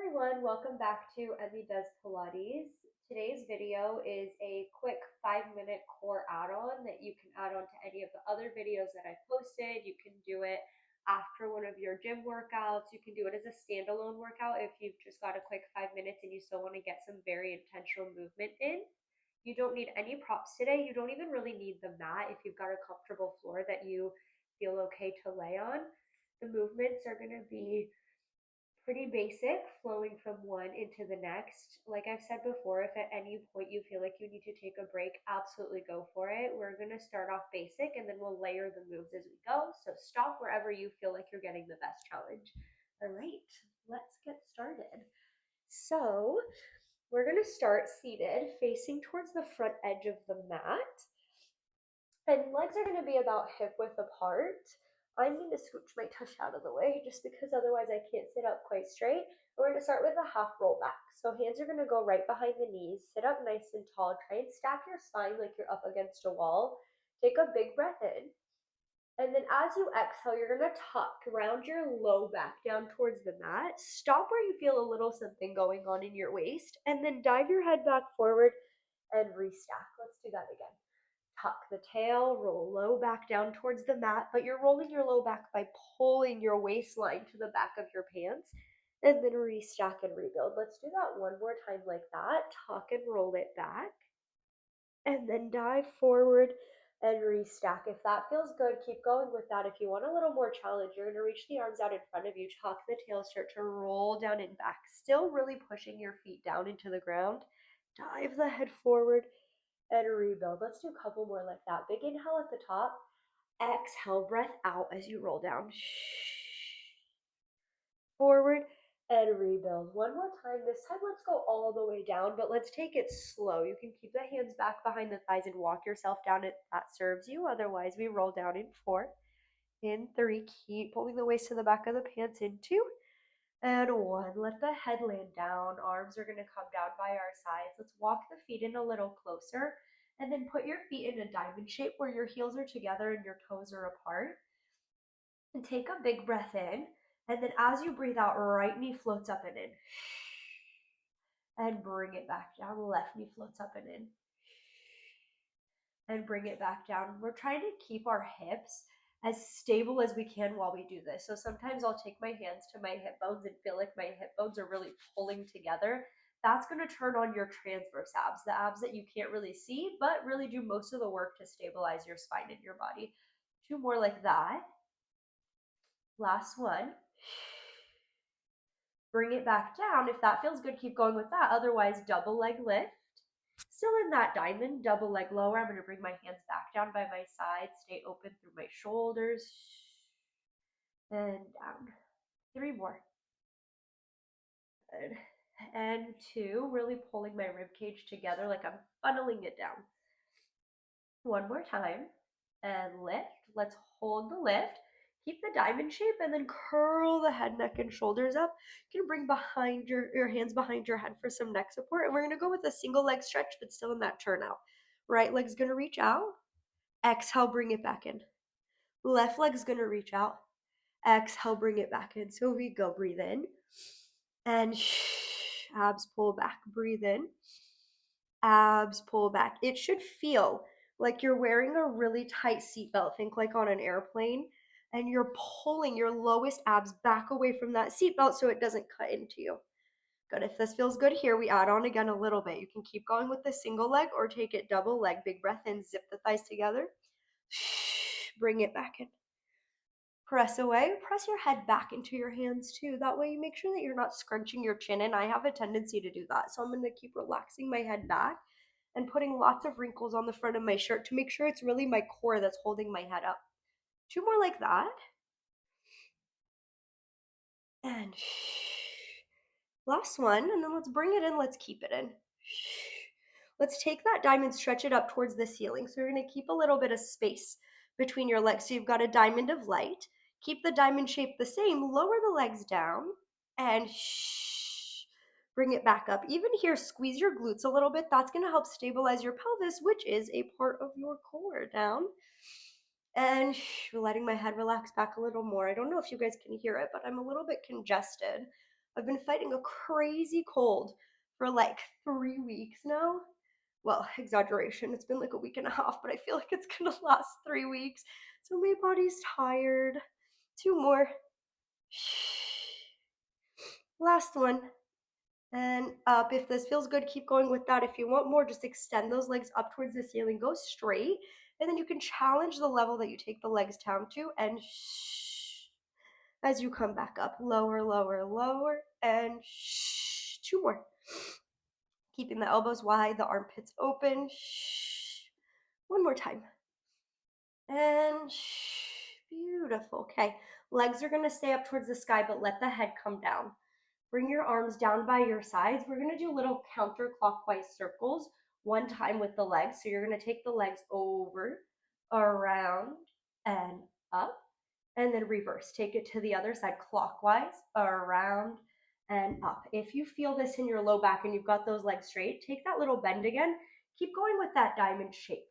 everyone, welcome back to Emmy Does Pilates. Today's video is a quick 5-minute core add-on that you can add on to any of the other videos that I posted. You can do it after one of your gym workouts. You can do it as a standalone workout if you've just got a quick 5 minutes and you still want to get some very intentional movement in. You don't need any props today. You don't even really need the mat if you've got a comfortable floor that you feel okay to lay on. The movements are going to be pretty basic, flowing from one into the next. Like I've said before, if at any point you feel like you need to take a break, absolutely go for it. We're going to start off basic and then we'll layer the moves as we go. So stop wherever you feel like you're getting the best challenge. All right, let's get started. So we're going to start seated, facing towards the front edge of the mat. And legs are going to be about hip width apart. I'm going to scooch my tush out of the way just because otherwise I can't sit up quite straight. We're going to start with a half roll back. So hands are going to go right behind the knees. Sit up nice and tall. Try and stack your spine like you're up against a wall. Take a big breath in. And then as you exhale, you're going to tuck, round your low back down towards the mat. Stop where you feel a little something going on in your waist. And then dive your head back forward and restack. Let's do that again. Tuck the tail, roll low back down towards the mat, but you're rolling your low back by pulling your waistline to the back of your pants, and then restack and rebuild. Let's do that one more time like that. Tuck and roll it back, and then dive forward and restack. If that feels good, keep going with that. If you want a little more challenge, you're going to reach the arms out in front of you, tuck the tail, start to roll down and back, still really pushing your feet down into the ground. Dive the head forward and rebuild. Let's do a couple more like that. Big inhale at the top. Exhale, breath out as you roll down. Forward and rebuild. One more time. This time, let's go all the way down, but let's take it slow. You can keep the hands back behind the thighs and walk yourself down if that serves you. Otherwise, we roll down in 4. In 3, keep pulling the waist to the back of the pants in 2. And 1, let the head land down. Arms are going to come down by our sides. Let's walk the feet in a little closer. And then put your feet in a diamond shape where your heels are together and your toes are apart. And take a big breath in. And then as you breathe out, right knee floats up and in. And bring it back down. Left knee floats up and in. And bring it back down. We're trying to keep our hips as stable as we can while we do this. So sometimes I'll take my hands to my hip bones and feel like my hip bones are really pulling together. That's going to turn on your transverse abs, the abs that you can't really see, but really do most of the work to stabilize your spine and your body. 2 more like that. Last one. Bring it back down. If that feels good, keep going with that. Otherwise, double leg lift. Still in that diamond, double leg lower. I'm going to bring my hands back down by my side. Stay open through my shoulders. And down. 3 more. Good. And 2, really pulling my rib cage together like I'm funneling it down. 1 more time. And lift. Let's hold the lift. Keep the diamond shape and then curl the head, neck, and shoulders up. You can bring behind your hands behind your head for some neck support. And we're going to go with a single leg stretch, but still in that turnout. Right leg's going to reach out. Exhale, bring it back in. Left leg's going to reach out. Exhale, bring it back in. So we go, breathe in. And abs pull back. Breathe in. Abs pull back. It should feel like you're wearing a really tight seatbelt. Think like on an airplane. And you're pulling your lowest abs back away from that seatbelt so it doesn't cut into you. Good. If this feels good here, we add on again a little bit. You can keep going with the single leg or take it double leg. Big breath in, zip the thighs together. Bring it back in. Press away. Press your head back into your hands too. That way you make sure that you're not scrunching your chin in. I have a tendency to do that. So I'm going to keep relaxing my head back and putting lots of wrinkles on the front of my shirt to make sure it's really my core that's holding my head up. 2 more like that. And last one. And then let's bring it in. Let's keep it in. Let's take that diamond, stretch it up towards the ceiling. So you're going to keep a little bit of space between your legs. So you've got a diamond of light. Keep the diamond shape the same. Lower the legs down and bring it back up. Even here, squeeze your glutes a little bit. That's going to help stabilize your pelvis, which is a part of your core. Down and letting my head relax back a little more. I don't know if you guys can hear it, but I'm a little bit congested. I've been fighting a crazy cold for like 3 weeks now. Well, exaggeration. It's been like a week and a half, but I feel like it's gonna last 3 weeks. So my body's tired. Two more. Last one. And up. If this feels good, keep going with that. If you want more, just extend those legs up towards the ceiling. Go straight. And then you can challenge the level that you take the legs down to and as you come back up. Lower, lower, lower, and two more. Keeping the elbows wide, the armpits open. One more time. And beautiful. Okay, legs are gonna stay up towards the sky, but let the head come down. Bring your arms down by your sides. We're gonna do little counterclockwise circles one time with the legs. So you're gonna take the legs over, around, and up, and then reverse. Take it to the other side clockwise, around, and up. If you feel this in your low back and you've got those legs straight, take that little bend again. Keep going with that diamond shape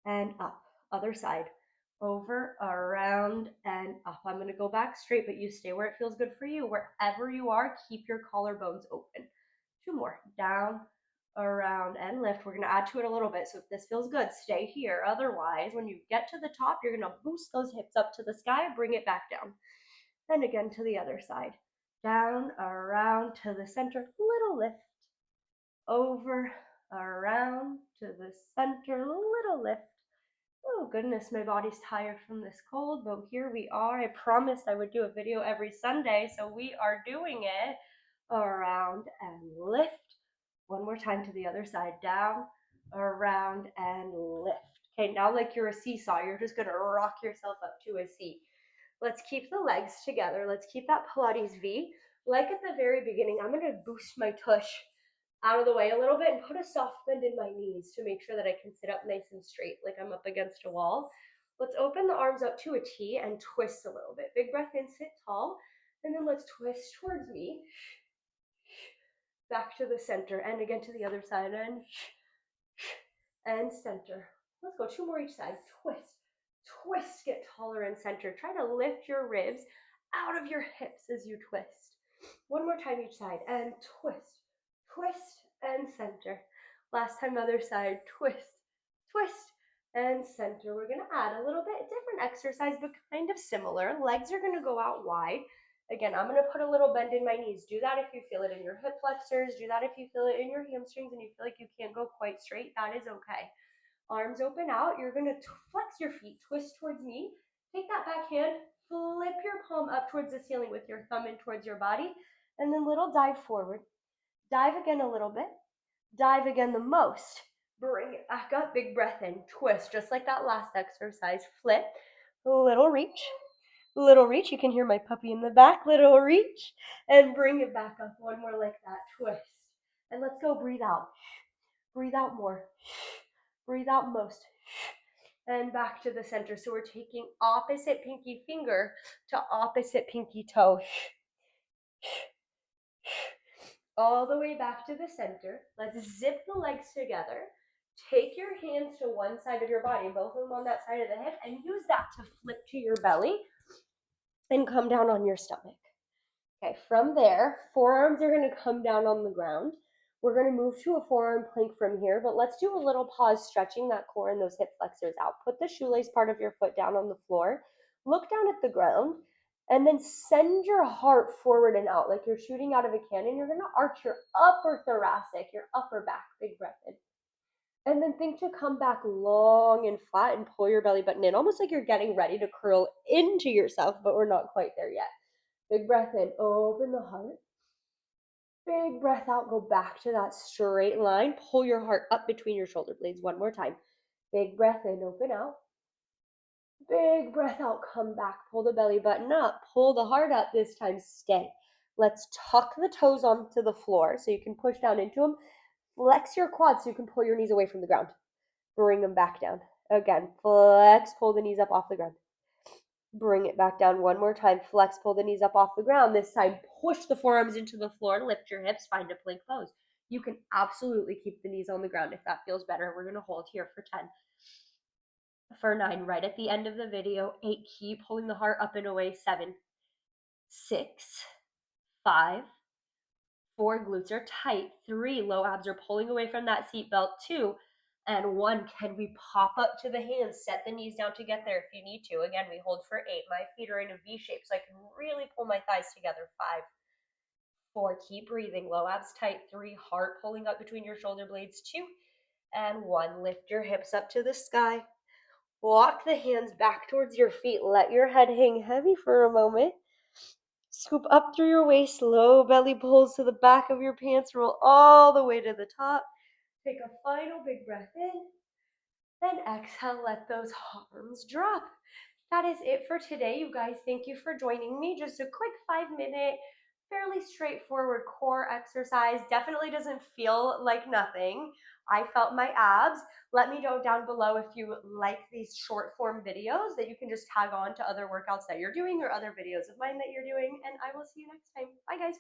and up. Other side, over, around, and up. I'm going to go back straight, but you stay where it feels good for you. Wherever you are, keep your collarbones open. Two more, down, around, and lift. We're going to add to it a little bit. So if this feels good, stay here. Otherwise, when you get to the top, you're going to boost those hips up to the sky, bring it back down. And again to the other side. Down, around, to the center, little lift. Over, around, to the center, little lift. Oh goodness, my body's tired from this cold, but here we are. I promised I would do a video every Sunday, so we are doing it. Around and lift. One more time to the other side. Down, around, and lift. Okay, now like you're a seesaw, you're just gonna rock yourself up to a seat. Let's keep the legs together. Let's keep that Pilates V. Like at the very beginning, I'm gonna boost my tush out of the way a little bit and put a soft bend in my knees to make sure that I can sit up nice and straight, like I'm up against a wall. Let's open the arms up to a T and twist a little bit. Big breath in, sit tall, and then let's twist towards me. Back to the center, and again to the other side, and center. Let's go, two more each side. Twist, twist, get taller and center. Try to lift your ribs out of your hips as you twist. One more time each side, and twist, twist, and center. Last time, other side, twist, twist, and center. We're gonna add a little bit different exercise, but kind of similar. Legs are gonna go out wide. Again, I'm gonna put a little bend in my knees. Do that if you feel it in your hip flexors. Do that if you feel it in your hamstrings and you feel like you can't go quite straight. That is okay. Arms open out. You're gonna flex your feet, twist towards me. Take that back hand, flip your palm up towards the ceiling with your thumb in towards your body, and then little dive forward. Dive again a little bit. Dive again the most. Bring it back up. Big breath in. Twist, just like that last exercise. Flip. Little reach. Little reach. You can hear my puppy in the back. Little reach. And bring it back up. One more like that. Twist. And let's go. Breathe out. Breathe out more. Breathe out most. And back to the center. So we're taking opposite pinky finger to opposite pinky toe. All the way back to the center. Let's zip the legs together. Take your hands to one side of your body, both of them on that side of the hip, and use that to flip to your belly and come down on your stomach. Okay, from there, forearms are going to come down on the ground. We're going to move to a forearm plank from here, but let's do a little pause, stretching that core and those hip flexors out. Put the shoelace part of your foot down on the floor. Look down at the ground, and then send your heart forward and out like you're shooting out of a cannon. You're going to arch your upper thoracic, your upper back. Big breath in. And then think to come back long and flat and pull your belly button in, almost like you're getting ready to curl into yourself, but we're not quite there yet. Big breath in, open the heart. Big breath out, go back to that straight line. Pull your heart up between your shoulder blades one more time. Big breath in, open out. Big breath out, come back, pull the belly button up. Pull the heart up this time, stay. Let's tuck the toes onto the floor so you can push down into them. Flex your quads so you can pull your knees away from the ground. Bring them back down. Again, flex, pull the knees up off the ground. Bring it back down one more time. Flex, pull the knees up off the ground. This time, push the forearms into the floor. Lift your hips, find a plank pose. You can absolutely keep the knees on the ground if that feels better. We're going to hold here for 10. For 9, right at the end of the video. 8, keep pulling the heart up and away. 7, 6, 5, 4, glutes are tight. 3, low abs are pulling away from that seat belt. 2, and 1, can we pop up to the hands, set the knees down to get there if you need to. Again, we hold for 8. My feet are in a V shape, so I can really pull my thighs together. 5, 4, keep breathing. Low abs tight. 3, heart pulling up between your shoulder blades. 2, and 1, lift your hips up to the sky. Walk the hands back towards your feet. Let your head hang heavy for a moment. Scoop up through your waist, low belly pulls to the back of your pants, roll all the way to the top. Take a final big breath in, then exhale, let those arms drop. That is it for today, you guys. Thank you for joining me. Just a quick 5-minute, fairly straightforward core exercise. Definitely doesn't feel like nothing. I felt my abs. Let me know down below if you like these short form videos that you can just tag on to other workouts that you're doing or other videos of mine that you're doing. And I will see you next time. Bye, guys.